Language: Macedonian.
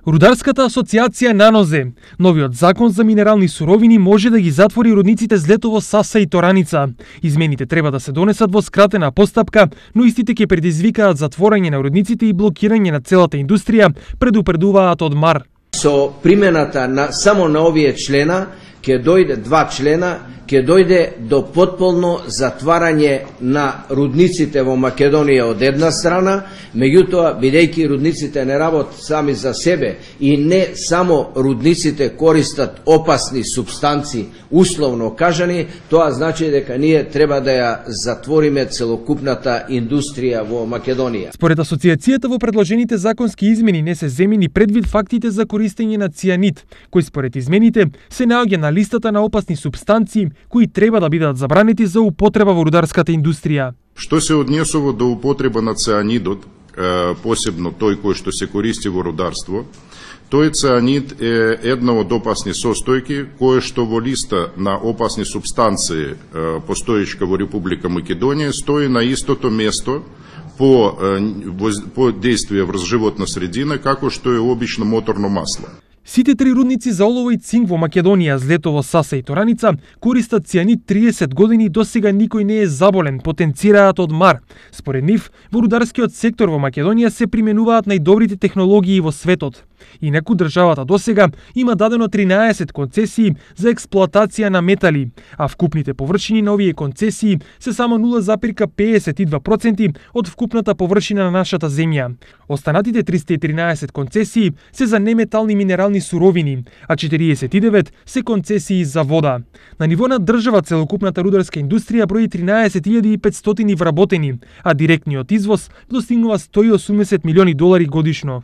Рударската асоциација нанозе, новиот закон за минерални суровини може да ги затвори рудниците Злетово, Саса и Тораница. Измените треба да се донесат во скратена постапка, но истите ќе предизвикаат затворање на рудниците и блокирање на целата индустрија, предупредуваат од МАР. Со примената само на овие члена, ќе дојде 2 члена, ќе дојде до потполно затварање на рудниците во Македонија од една страна, меѓутоа, бидејќи рудниците не работат сами за себе и не само рудниците користат опасни супстанци, условно кажани, тоа значи дека ние треба да ја затвориме целокупната индустрија во Македонија. Според асоциацијата, во предложените законски измени не се земени предвид фактите за користење на цијанид, кој според измените се наоѓа на листата на опасни супстанции кои треба да бидат забранети за употреба во рударската индустрија. Што се однесува до употреба на цијанидот, посебно тој кој што се користи во рударство, тој цијанид е една од опасни состојки која што во листа на опасни супстанции постоечка во Република Македонија стои на истото место по действие врз животна средина како што е обично моторно масло. Сите 3 рудници за олово и цинк во Македонија, Злетово, Саса и Тораница, користат цијанид 30 години и досега никој не е заболен, потенцираат од МАР. Според нив, во рударскиот сектор во Македонија се применуваат најдобрите технологии во светот. Инаку државата досега има дадено 13 концесии за експлоатација на метали, а вкупните површини на овие концесии се само 0,52% од вкупната површина на нашата земја. Останатите 313 концесии се за неметални минерални суровини, а 49 се концесии за вода. На ниво на држава целокупната рударска индустрија брои 13.500 вработени, а директниот извоз достигнува $180 милиони годишно.